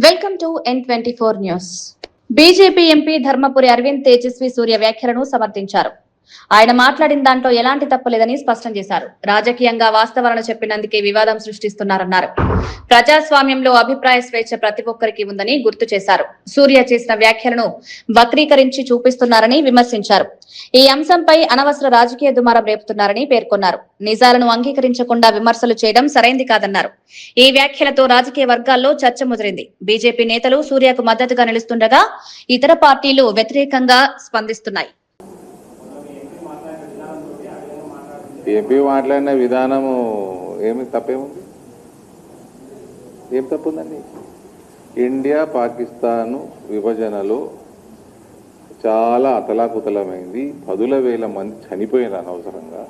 Welcome to N24 news. BJP MP Dharmapuri Arvind Tejasvi Surya వ్యాఖ్యలను సమర్థించారు. ఆయన మాట్లాడిన దాంట్లో ఎలాంటి తప్పులేదని స్పష్టం చేశారు. రాజకీయంగా వాస్తవాలను చెప్పినందుకే వివాదం సృష్టిస్తున్నారన్నారు. ప్రజాస్వామ్యంలో అభిప్రాయ స్వేచ్ఛ ప్రతి ఒక్కరికి ఉందని గుర్తు చేశారు. సూర్య చేసిన వ్యాఖ్యలను వక్రీకరించి చూపిస్తున్నారని విమర్శించారు. ఈ అంశంపై అనవసర రాజకీయ దుమారం రేపుతున్నారని పేర్కొన్నారు. నిజాలను అంగీకరించకుండా విమర్శలు చేయడం సరైంది కాదన్నారు. ఈ వ్యాఖ్యలతో రాజకీయ వర్గాల్లో చర్చ ముదిరింది. బీజేపీ నేతలు సూర్యకు మద్దతుగా నిలుస్తుండగా ఇతర పార్టీలు వ్యతిరేకంగా స్పందిస్తున్నాయి. ఎంపీ మాట్లాడిన విధానము ఏమి తప్పేముంది? ఏం తప్పుందండి? ఇండియా పాకిస్తాన్ విభజనలో చాలా అతలాకుతలమైంది. 10,000 మంది చనిపోయిన అనవసరంగా.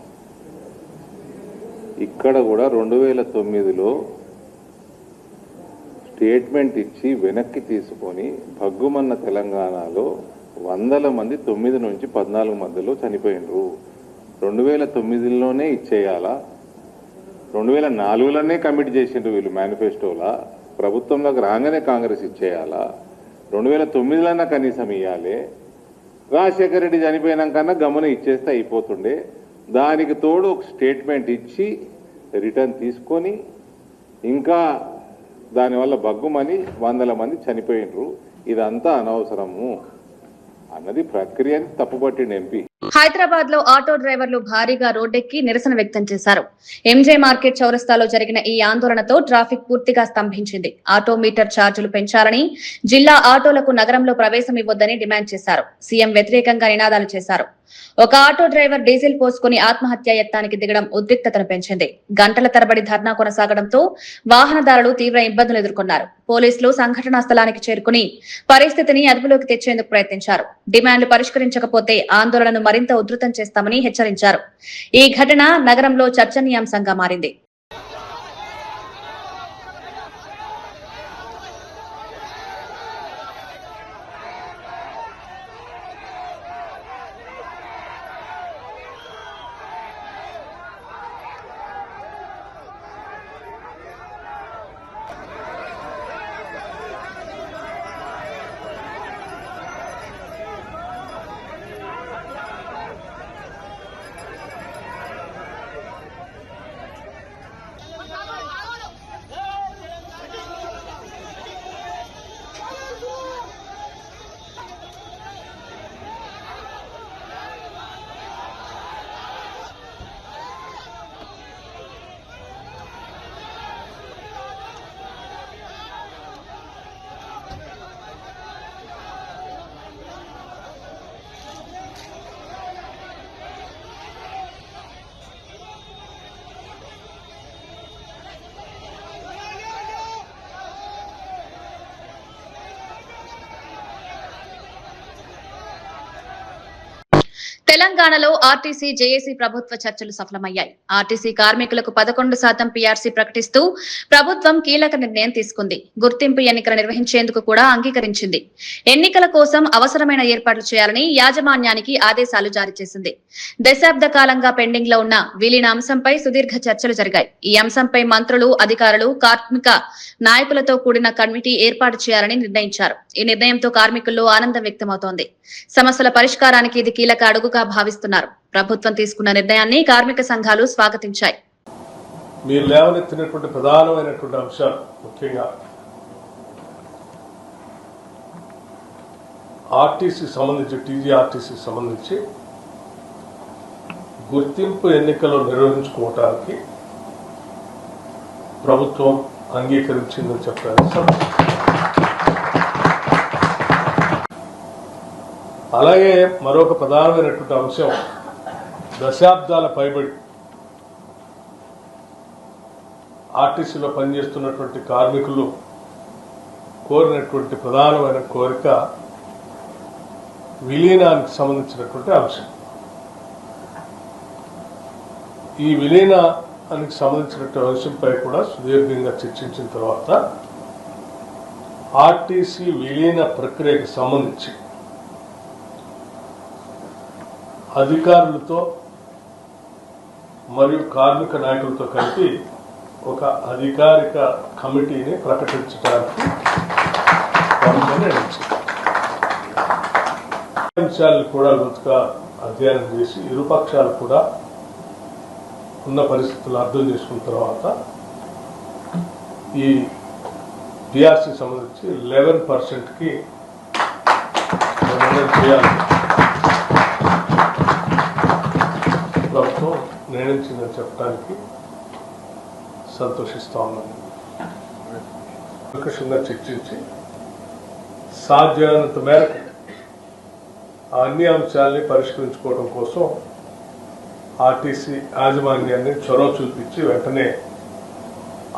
ఇక్కడ కూడా 2009లో స్టేట్మెంట్ ఇచ్చి వెనక్కి తీసుకొని భగ్గుమన్న తెలంగాణలో 100 మంది 9 నుంచి 14 మధ్యలో చనిపోయినరు. 2009లోనే ఇచ్చేయాలా? 2004లోనే కమిట్ చేసిండ్రు వీళ్ళు మేనిఫెస్టోలా. ప్రభుత్వంలోకి రాగానే కాంగ్రెస్ ఇచ్చేయాలా? 2009లోనే కనీసం ఇవ్వాలి. రాజశేఖర రెడ్డి చనిపోయినాకన్నా గమనం ఇచ్చేస్తే అయిపోతుండే. దానికి తోడు ఒక స్టేట్మెంట్ ఇచ్చి రిటర్న్ తీసుకొని ఇంకా దానివల్ల బగ్గుమని 100 మంది చనిపోయినరు. ఇదంతా అనవసరము అన్నది ప్రక్రియని తప్పుపట్టిండు ఎంపీ. హైదరాబాద్ లో ఆటో డ్రైవర్లు భారీగా రోడ్డెక్కి నిరసన వ్యక్తం చేశారు. ఎంజే మార్కెట్ చౌరస్తాలో జరిగిన ఈ ఆందోళనతో ట్రాఫిక్ పూర్తిగా స్తంభించింది. ఆటో మీటర్ ఛార్జీలు పెంచాలని, జిల్లా ఆటోలకు నగరంలో ప్రవేశం ఇవ్వొద్దని డిమాండ్ చేశారు. సీఎం వ్యతిరేకంగా నినాదాలు చేశారు. ఒక ఆటో డ్రైవర్ డీజిల్ పోసుకుని ఆత్మహత్యా యత్నానికి దిగడం ఉద్రిక్తతను పెంచింది. గంటల తరబడి ధర్నా కొనసాగడంతో వాహనదారులు తీవ్ర ఇబ్బందులు ఎదుర్కొన్నారు. పోలీసులు సంఘటనా స్థలానికి చేరుకుని పరిస్థితిని అదుపులోకి తెచ్చేందుకు ప్రయత్నించారు. డిమాండ్లు పరిష్కరించకపోతే ఆందోళనను మరింత ఉధృతం చేస్తామని హెచ్చరించారు. ఈ ఘటన నగరంలో చర్చనీయాంశంగా మారింది. తెలంగాణలో ఆర్టీసీ జేఏసీ ప్రభుత్వ చర్చలు సఫలమయ్యాయి. ఆర్టీసీ కార్మికులకు 11% పీఆర్సీ ప్రకటిస్తూ ప్రభుత్వం కీలక నిర్ణయం తీసుకుంది. గుర్తింపు ఎన్నికలు నిర్వహించేందుకు కూడా అంగీకరించింది. ఎన్నికల కోసం అవసరమైన ఏర్పాట్లు చేయాలని యాజమాన్యానికి ఆదేశాలు జారీ చేసింది. దశాబ్ద కాలంగా పెండింగ్ లో ఉన్న విలీన అంశంపై సుదీర్ఘ చర్చలు జరిగాయి. ఈ అంశంపై మంత్రులు, అధికారులు, కార్మిక నాయకులతో కూడిన కమిటీ ఏర్పాటు చేయాలని నిర్ణయించారు. ఈ నిర్ణయంతో కార్మికుల్లో ఆనందం వ్యక్తమవుతోంది. సమస్యల పరిష్కారానికి ఇది కీలక అడుగుగా భావిస్తున్నారు. ప్రభుత్వం తీసుకున్న నిర్ణయాన్ని కార్మిక సంఘాలు స్వాగతించాయి. మీరు లేవనెత్తినటువంటి ప్రధానమైనటువంటి అంశాలు ముఖ్యంగా ఆర్టీసీ సంబంధించి, టీజీఆర్టీసీ సంబంధించి గుర్తింపు ఎన్నికలు నిర్వహించుకోవటానికి ప్రభుత్వం అంగీకరించిందని చెప్పారు. అలాగే మరొక ప్రధానమైనటువంటి అంశం, దశాబ్దాల పైబడి ఆర్టీసీలో పనిచేస్తున్నటువంటి కార్మికులు కోరినటువంటి ప్రధానమైన కోరిక విలీనానికి సంబంధించినటువంటి అంశం. ఈ విలీనానికి సంబంధించినటువంటి అంశంపై కూడా సుదీర్ఘంగా చర్చించిన తర్వాత ఆర్టీసీ విలీన ప్రక్రియకు సంబంధించి అధికారులతో మరియు కార్మిక నాయకులతో కలిపి ఒక అధికారిక కమిటీని ప్రకటించడానికి ప్రభుత్వం నిర్ణయించింది. అంశాలను కూడా లోతుగా అధ్యయనం చేసి ఇరుపక్షాలు కూడా ఉన్న పరిస్థితులు అర్థం చేసుకున్న తర్వాత ఈ టీఆర్సీ సంబంధించి 11%కి చేయాలి ప్రభుత్వం నిర్ణయించిందని చెప్పడానికి సంతోషిస్తా ఉన్నాను. ప్రకృషంగా చర్చించి సాధ్యమైనంత మేరకు అన్ని అంశాలని పరిష్కరించుకోవడం కోసం ఆర్టీసీ యాజమాన్యాన్ని చొరవ చూపించి వెంటనే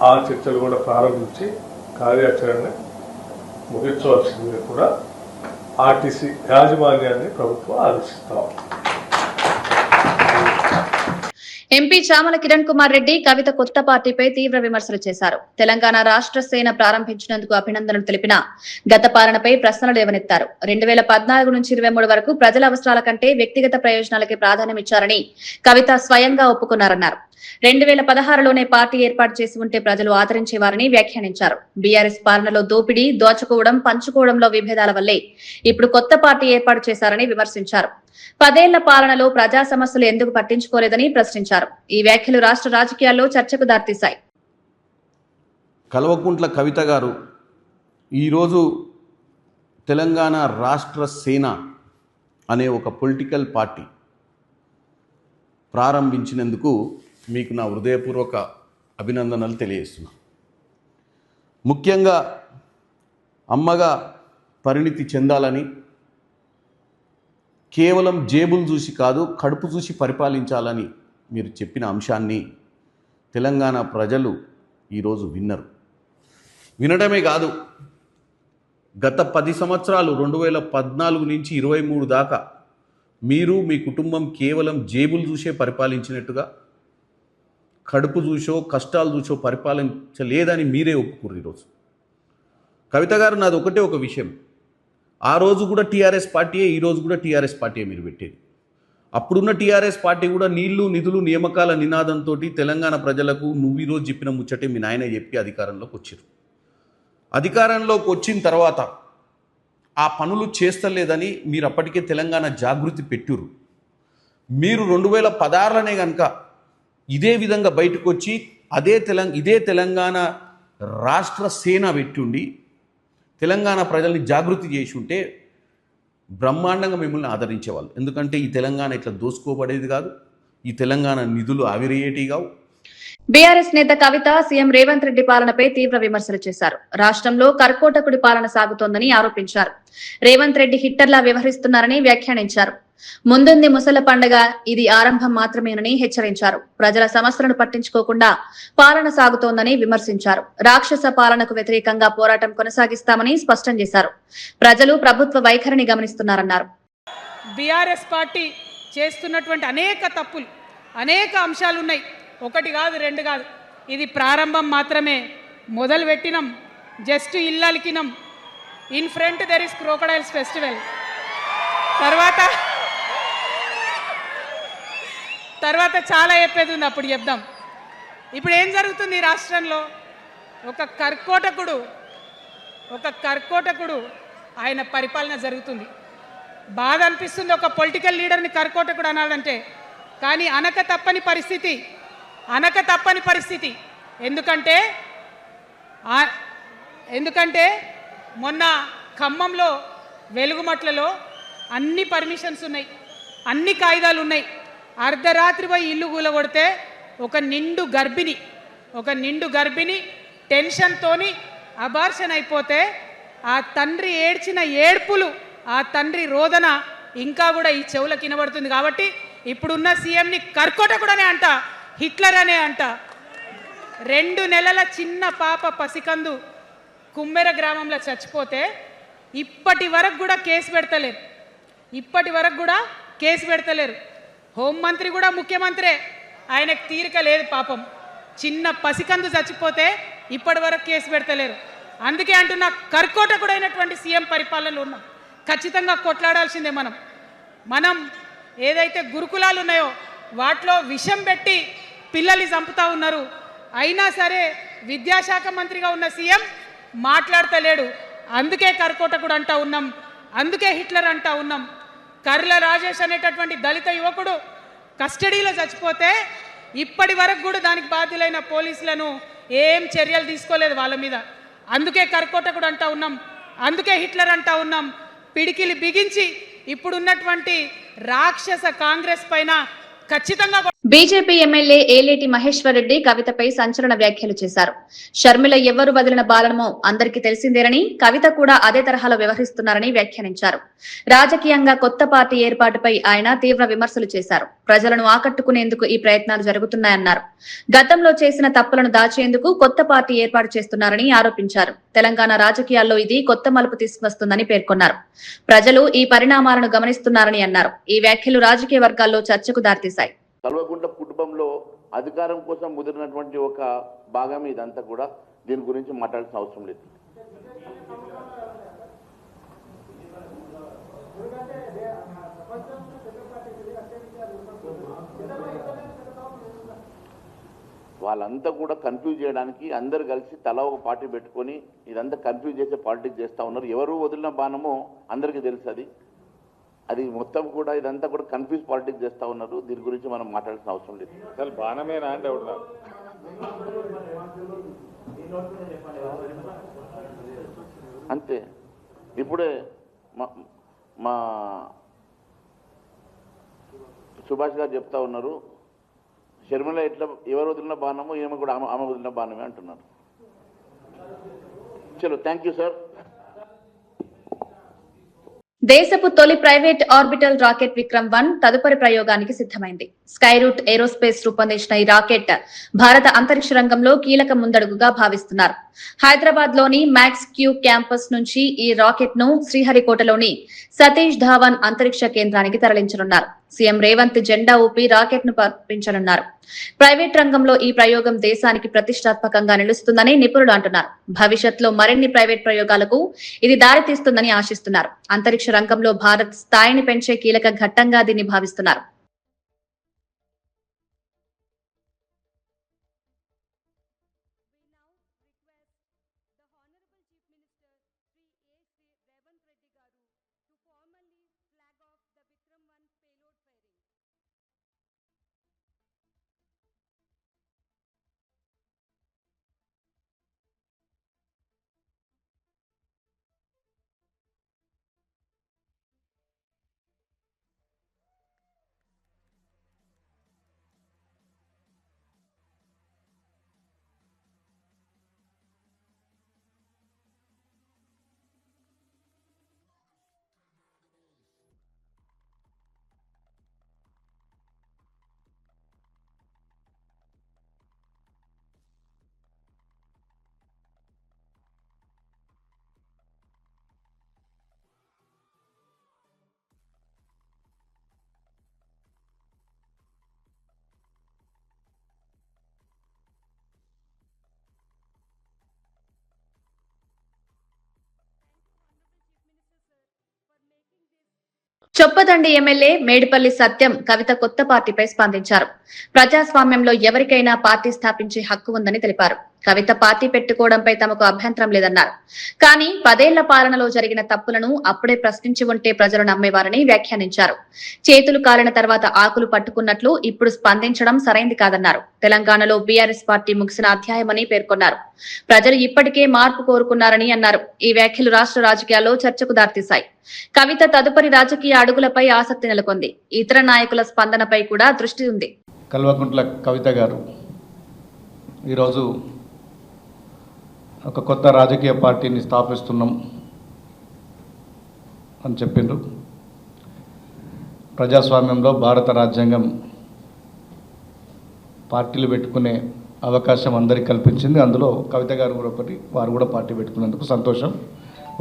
ఆ చర్చలు కూడా ప్రారంభించి కార్యాచరణ ముగించవలసిందిగా కూడా ఆర్టీసీ యాజమాన్యాన్ని ప్రభుత్వం ఆదేశిస్తాం. ఎంపీ చామల కిరణ్ కుమార్ రెడ్డి కవిత కొత్త పార్టీపై తీవ్ర విమర్శలు చేశారు. తెలంగాణ రాష్ట్ర సేన ప్రారంభించినందుకు అభినందనలు తెలిపిన గత పాలనపై ప్రశ్నలు లేవనెత్తారు. 2014 నుంచి 23 వరకు ప్రజల అవసరాల కంటే వ్యక్తిగత ప్రయోజనాలకి ప్రాధాన్యమిచ్చారని కవిత స్వయంగా ఒప్పుకున్నారన్నారు. 2016లోనే పార్టీ ఏర్పాటు చేసి ఉంటే ప్రజలు ఆదరించేవారని వ్యాఖ్యానించారు. బీఆర్ఎస్ పాలనలో దోపిడీ, దోచుకోవడం, పంచుకోవడంలో విభేదాల వల్లే ఇప్పుడు కొత్త పార్టీ ఏర్పాటు చేశారని విమర్శించారు. 10 ఏళ్ల పాలనలో ప్రజా సమస్యలు ఎందుకు పట్టించుకోలేదని ప్రశ్నించారు. ఈ వ్యాఖ్యలు రాష్ట్ర రాజకీయాల్లో చర్చకు దారితీశాయి. కల్వకుంట్ల కవిత గారు ఈరోజు తెలంగాణ రాష్ట్ర సేన అనే ఒక పొలిటికల్ పార్టీ ప్రారంభించినందుకు మీకు నా హృదయపూర్వక అభినందనలు తెలియజేస్తున్నాను. ముఖ్యంగా అమ్మగా పరిణితి చెందాలని, కేవలం జేబులు చూసి కాదు కడుపు చూసి పరిపాలించాలని మీరు చెప్పిన అంశాన్ని తెలంగాణ ప్రజలు ఈరోజు విన్నరు. వినడమే కాదు, గత 10 సంవత్సరాలు 2014 నుంచి 23 దాకా మీరు మీ కుటుంబం కేవలం జేబులు చూసే పరిపాలించినట్టుగా, కడుపు చూసో కష్టాలు చూసో పరిపాలించలేదని మీరే ఒప్పుకుర్రు. ఈరోజు కవిత గారు, నాది ఒకటే ఒక విషయం, ఆ రోజు కూడా టీఆర్ఎస్ పార్టీయే, ఈరోజు కూడా టీఆర్ఎస్ పార్టీయే మీరు పెట్టేది. అప్పుడున్న టీఆర్ఎస్ పార్టీ కూడా నీళ్లు, నిధులు, నియామకాల నినాదంతో తెలంగాణ ప్రజలకు నువ్వు ఈరోజు చెప్పిన ముచ్చటే మీ నాయన చెప్పి అధికారంలోకి వచ్చారు. అధికారంలోకి వచ్చిన తర్వాత ఆ పనులు చేస్తలేదని మీరు అప్పటికే తెలంగాణ జాగృతి పెట్టుర్రు. మీరు 2016లోనే కనుక ఇదే విధంగా బయటకు వచ్చి ఇదే తెలంగాణ రాష్ట్ర సేన పెట్టుండి తెలంగాణ ప్రజల్ని జాగృతి చేసి ఉంటే బ్రహ్మాండంగా మిమ్మల్ని ఆదరించేవాళ్ళు. ఎందుకంటే ఈ తెలంగాణ ఇట్లా దోసుకోబడేది కాదు, ఈ తెలంగాణ నిధులు ఆవిరయ్యేటివి కావు. బీఆర్ఎస్ నేత కవిత సీఎం రేవంత్ రెడ్డి పాలనపై తీవ్ర విమర్శలు చేశారు. రాష్ట్రంలో కర్కోటకుడి పాలన సాగుతోందని ఆరోపించారు. రేవంత్ రెడ్డి హిట్టర్లా వ్యవహరిస్తున్నారని వ్యాఖ్యానించారు. ముందుంది ముసల పండగ, ఇది ఆరంభం మాత్రమేనని హెచ్చరించారు. ప్రజల సమస్యలను పట్టించుకోకుండా పాలన సాగుతోందని విమర్శించారు. రాక్షస పాలనకు వ్యతిరేకంగా పోరాటం కొనసాగిస్తామని స్పష్టం చేశారు. ప్రజలు ప్రభుత్వ వైఖరిని గమనిస్తున్నారన్నారు. బీఆర్ఎస్ పార్టీ చేస్తున్నటువంటి అనేక తప్పులు, అనేక అంశాలు ఉన్నాయి. ఒకటి కాదు, రెండు కాదు. ఇది ప్రారంభం మాత్రమే. మొదలు పెట్టినాం, జస్ట్ ఇల్లలికినాం. In front there is crocodiles festival. తర్వాత చాలా చెప్పేది ఉంది, అప్పుడు చెప్దాం. ఇప్పుడు ఏం జరుగుతుంది ఈ రాష్ట్రంలో? ఒక కర్కోటకుడు ఆయన పరిపాలన జరుగుతుంది. బాధ అనిపిస్తుంది ఒక పొలిటికల్ లీడర్ని కర్కోటకుడు అనాలంటే. కానీ అనక తప్పని పరిస్థితి. ఎందుకంటే మొన్న ఖమ్మంలో వెలుగుమట్లలో అన్ని పర్మిషన్స్ ఉన్నాయి, అన్ని కాయిదాలు ఉన్నాయి. అర్ధరాత్రి పోయి ఇల్లు కూలగొడితే ఒక నిండు గర్భిణి టెన్షన్తోని అబార్షన్ అయిపోతే ఆ తండ్రి ఏడ్చిన ఏడ్పులు, ఆ తండ్రి రోదన ఇంకా కూడా ఈ చెవులకు వినబడుతుంది. కాబట్టి ఇప్పుడున్న సీఎంని కర్కోటకుడనే అంట, హిట్లర్ అనే అంట. 2 నెలల చిన్న పాప పసికందు కుమ్మెర గ్రామంలో చచ్చిపోతే ఇప్పటి వరకు కూడా కేసు పెడతలేరు. హోంమంత్రి కూడా ముఖ్యమంత్రే, ఆయనకు తీరిక లేదు పాపం. చిన్న పసికందు చచ్చిపోతే ఇప్పటి వరకు కేసు పెడతలేరు. అందుకే అంటున్నా, కర్కోటకుడైనటువంటి సీఎం పరిపాలనలో ఉన్నాం. ఖచ్చితంగా కొట్లాడాల్సిందే. మనం ఏదైతే గురుకులాలు ఉన్నాయో వాటిలో విషం పెట్టి పిల్లల్ని చంపుతా ఉన్నారు. అయినా సరే విద్యాశాఖ మంత్రిగా ఉన్న సీఎం మాట్లాడతలేడు. అందుకే కర్కోటకుడు అంటా ఉన్నాం, అందుకే హిట్లర్ అంటా ఉన్నాం. కర్ల రాజేష్ అనేటటువంటి దళిత యువకుడు కస్టడీలో చచ్చిపోతే ఇప్పటి వరకు కూడా దానికి బాధ్యులైన పోలీసులను ఏం చర్యలు తీసుకోలేదు వాళ్ళ మీద. అందుకే కర్కోటకుడు అంటా ఉన్నాం, అందుకే హిట్లర్ అంటా ఉన్నాం. పిడికిలి బిగించి ఇప్పుడున్నటువంటి రాక్షస కాంగ్రెస్ పైన ఖచ్చితంగా. బీజేపీ ఎమ్మెల్యే ఏలేటి మహేశ్వర్ రెడ్డి కవితపై సంచలన వ్యాఖ్యలు చేశారు. షర్మిల ఎవరు వదిలిన బాలనమో అందరికీ తెలిసిందేనని, కవిత కూడా అదే తరహాలో వ్యవహరిస్తున్నారని వ్యాఖ్యానించారు. రాజకీయంగా కొత్త పార్టీ ఏర్పాటుపై ఆయన తీవ్ర విమర్శలు చేశారు. ప్రజలను ఆకట్టుకునేందుకు ఈ ప్రయత్నాలు జరుగుతున్నాయన్నారు. గతంలో చేసిన తప్పులను దాచేందుకు కొత్త పార్టీ ఏర్పాటు చేస్తున్నారని ఆరోపించారు. తెలంగాణ రాజకీయాల్లో ఇది కొత్త మలుపు తీసుకువస్తుందని పేర్కొన్నారు. ప్రజలు ఈ పరిణామాలను గమనిస్తున్నారని అన్నారు. ఈ వ్యాఖ్యలు రాజకీయ వర్గాల్లో చర్చకు దారితీశాయి. కల్వకుంట్ల కుటుంబంలో అధికారం కోసం ముదిరినటువంటి ఒక భాగం ఇదంతా కూడా. దీని గురించి మాట్లాడాల్సిన అవసరం లేదు. వాళ్ళంతా కూడా కన్ఫ్యూజ్ చేయడానికి అందరు కలిసి తలా ఒక పార్టీ పెట్టుకొని ఇదంతా కన్ఫ్యూజ్ చేసే పాలిటిక్స్ చేస్తూ ఉన్నారు. ఎవరు వదిలిన బాణమో అందరికీ తెలుసు. అది మొత్తం కూడా ఇదంతా కూడా కన్ఫ్యూజ్ పాలిటిక్స్ చేస్తూ ఉన్నారు. దీని గురించి మనం మాట్లాడాల్సిన అవసరం లేదు. అసలు బాణమేనా అంటే ఎవరు నాకు అంతే. ఇప్పుడే మా సుభాష్ గారు చెప్తా ఉన్నారు, షర్మిల ఎట్లా ఎవరు వదిలిన బాణమో ఈమె కూడా ఆమె వదిలిన బాణమే అంటున్నారు. చలో, థ్యాంక్ యూ సార్. దేశపు తొలి ప్రైవేట్ ఆర్బిటల్ రాకెట్ విక్రమ్-1 తదుపరి ప్రయోగానికి సిద్ధమైంది. స్కైరూట్ ఏరోస్పేస్ రూపొందించిన ఈ రాకెట్ భారత అంతరిక్ష రంగంలో కీలక ముందడుగుగా భావిస్తున్నారు. హైదరాబాద్ లోని మ్యాక్స్ క్యూ క్యాంపస్ నుంచి ఈ రాకెట్ ను శ్రీహరికోటలోని సతీష్ ధావన్ అంతరిక్ష కేంద్రానికి తరలించనున్నారు. సీఎం రేవంత్ జెండా ఊపి రాకెట్ ను పంపించనున్నారు. ప్రైవేట్ రంగంలో ఈ ప్రయోగం దేశానికి ప్రతిష్టాత్మకంగా నిలుస్తుందని నిపుణులు అంటున్నారు. భవిష్యత్తులో మరిన్ని ప్రైవేట్ ప్రయోగాలకు ఇది దారితీస్తుందని ఆశిస్తున్నారు. అంతరిక్ష రంగంలో భారత్ స్థాయిని పెంచే కీలక ఘట్టంగా దీన్ని భావిస్తున్నారు. చొప్పదండి ఎమ్మెల్యే మేడిపల్లి సత్యం కవిత కొత్త పార్టీపై స్పందించారు. ప్రజాస్వామ్యంలో ఎవరికైనా పార్టీ స్థాపించే హక్కు ఉందని తెలిపారు. కవిత పార్టీ పెట్టుకోవడంపై తమకు అభ్యంతరం లేదన్నారు. కానీ 10 ఏళ్ల పాలనలో జరిగిన తప్పులను అప్పుడే ప్రశ్నించి ఉంటే ప్రజలు నమ్మేవారని వ్యాఖ్యానించారు. చేతులు కాలిన తర్వాత ఆకులు పట్టుకున్నట్లు ఇప్పుడు స్పందించడం సరైంది కాదన్నారు. తెలంగాణలో బీఆర్ఎస్ పార్టీ ముగిసిన అధ్యాయమని పేర్కొన్నారు. ప్రజలు ఇప్పటికే మార్పు కోరుకున్నారని అన్నారు. ఈ వ్యాఖ్యలు రాష్ట్ర రాజకీయాల్లో చర్చకు దారితీశాయి. కవిత తదుపరి రాజకీయ అడుగులపై ఆసక్తి నెలకొంది. ఇతర నాయకుల స్పందనపై కూడా దృష్టి ఉంది. కల్వకుంట్ల కవిత గారు ఈరోజు ఒక కొత్త రాజకీయ పార్టీని స్థాపిస్తున్నాం అని చెప్పిండ్రు. ప్రజాస్వామ్యంలో భారత రాజ్యాంగం పార్టీలు పెట్టుకునే అవకాశం అందరికీ కల్పించింది. అందులో కవిత గారు కూడా ఒకటి, వారు కూడా పార్టీ పెట్టుకున్నందుకు సంతోషం.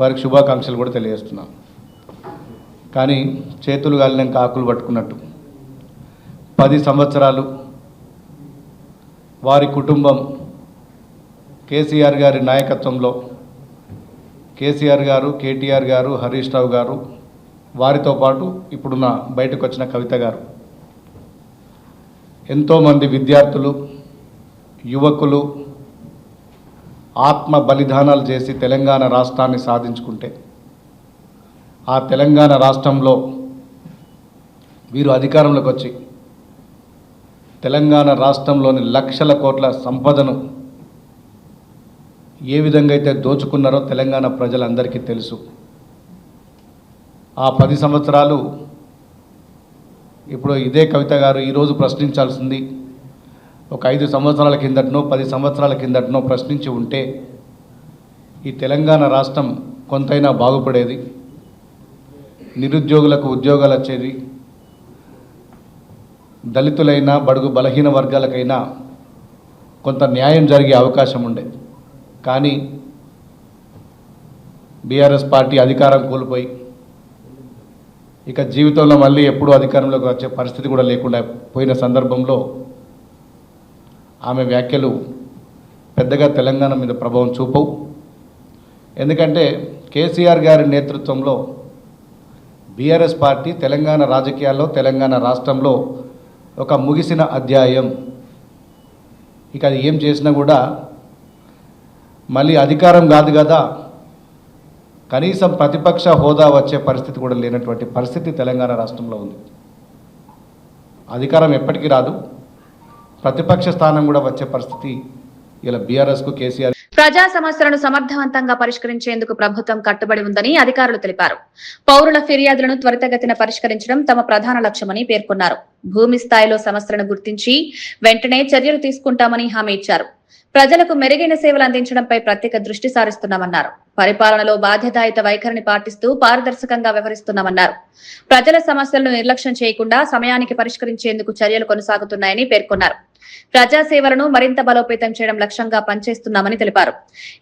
వారికి శుభాకాంక్షలు కూడా తెలియజేస్తున్నాం. కానీ చేతులు గాలినాక ఆకులు పట్టుకున్నట్టు 10 సంవత్సరాలు వారి కుటుంబం కేసీఆర్ గారి నాయకత్వంలో కేసీఆర్ గారు, కేటీఆర్ గారు, హరీష్ రావు గారు, వారితో పాటు ఇప్పుడున్న బయటకు వచ్చిన కవిత గారు, ఎంతోమంది విద్యార్థులు, యువకులు ఆత్మ బలిదానాలు చేసి తెలంగాణ రాష్ట్రాన్ని సాధించుకుంటే ఆ తెలంగాణ రాష్ట్రంలో వీరు అధికారంలోకి వచ్చి తెలంగాణ రాష్ట్రంలోని లక్షల కోట్ల సంపదను ఏ విధంగా అయితే దోచుకున్నారో తెలంగాణ ప్రజలందరికీ తెలుసు. ఆ 10 సంవత్సరాలు ఇప్పుడు ఇదే కవిత గారు ఈరోజు ప్రశ్నించాల్సింది ఒక 5 సంవత్సరాల కిందటనో 10 సంవత్సరాల కిందటనో ప్రశ్నించి ఉంటే ఈ తెలంగాణ రాష్ట్రం కొంతైనా బాగుపడేది, నిరుద్యోగులకు ఉద్యోగాలు వచ్చేది, దళితులైనా బడుగు బలహీన వర్గాలకైనా కొంత న్యాయం జరిగే అవకాశం ఉండే. కానీ బీఆర్ఎస్ పార్టీ అధికారం కోల్పోయి ఇక జీవితంలో మళ్ళీ ఎప్పుడూ అధికారంలోకి వచ్చే పరిస్థితి కూడా లేకుండా పోయిన సందర్భంలో ఆమె వ్యాఖ్యలు పెద్దగా తెలంగాణ మీద ప్రభావం చూపవు. ఎందుకంటే కేసీఆర్ గారి నేతృత్వంలో బీఆర్ఎస్ పార్టీ తెలంగాణ రాజకీయాల్లో తెలంగాణ రాష్ట్రంలో ఒక ముగిసిన అధ్యాయం. ఇక అది ఏం చేసినా కూడా మళ్ళీ అధికారం కాదు కదా, కనీసం ప్రతిపక్ష హోదా వచ్చే పరిస్థితి కూడా లేనటువంటి పరిస్థితి తెలంగాణ రాష్ట్రంలో ఉంది. అధికారం ఎప్పటికీ రాదు, ప్రతిపక్ష స్థానం కూడా వచ్చే పరిస్థితి ఇలా బీఆర్ఎస్కు కేసీఆర్. ప్రజా సమస్యలను సమర్థవంతంగా పరిష్కరించేందుకు ప్రభుత్వం కట్టుబడి ఉందని అధికారులు తెలిపారు. పౌరుల ఫిర్యాదులను త్వరితగతిన పరిష్కరించడం తమ ప్రధాన లక్ష్యమని పేర్కొన్నారు. భూమి స్థాయిలో సమస్యలను గుర్తించి వెంటనే చర్యలు తీసుకుంటామని హామీ ఇచ్చారు. ప్రజలకు మెరుగైన సేవలు అందించడంపై ప్రత్యేక దృష్టి సారిస్తున్నామన్నారు. పరిపాలనలో బాధ్యతాయుత వైఖరిని పాటిస్తూ పారదర్శకంగా వ్యవహరిస్తున్నామన్నారు. ప్రజల సమస్యలను నిర్లక్ష్యం చేయకుండా సమయానికి పరిష్కరించేందుకు చర్యలు కొనసాగుతున్నాయని పేర్కొన్నారు. ప్రజా సేవలను మరింత బలోపేతం చేయడం లక్ష్యంగా పనిచేస్తున్నామని తెలిపారు.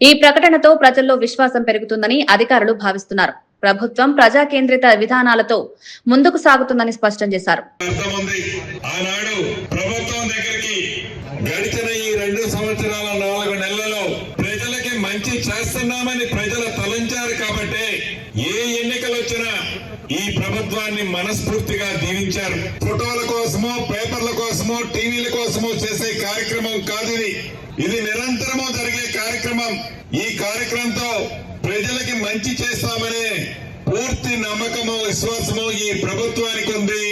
ఈ ప్రకటనతో ప్రజల్లో విశ్వాసం పెరుగుతుందని అధికారులు భావిస్తున్నారు. ప్రభుత్వం ప్రజా కేంద్రిత విధానాలతో ముందుకు సాగుతుందని స్పష్టం చేశారు. గడిచిన ఈ 2 సంవత్సరాల 4 నెలలలో ప్రజలకి మంచి చేస్తున్నామని ప్రజలు తలంచారు కాబట్టి ఏ ఎన్నికలు వచ్చినా ఈ ప్రభుత్వాన్ని మనస్ఫూర్తిగా దీవించారు. ఫోటోల కోసమో పేపర్ల కోసమో టీవీల కోసమో చేసే కార్యక్రమం కాదు ఇది నిరంతరము జరిగే కార్యక్రమం. ఈ కార్యక్రమంతో ప్రజలకి మంచి చేస్తామనే పూర్తి నమ్మకము విశ్వాసము ఈ ప్రభుత్వానికి ఉంది.